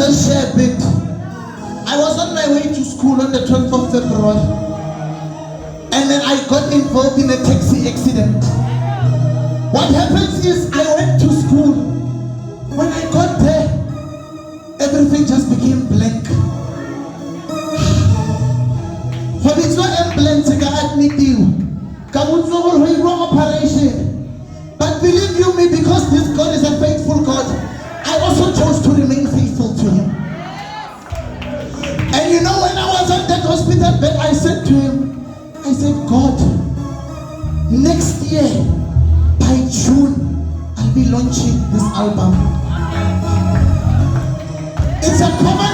just share a bit. I was on my way to school on the 12th of February, and then I got involved in a taxi accident. What happens is I went to school. When I got there, everything just became blank. But it's not ambulance, I admit you. Operation. But believe you me, because this God is a faithful God, I also chose to remain faithful to Him. And you know, when I was on that hospital bed, I said to Him, I said, God, next year, by June, I'll be launching this album. It's a common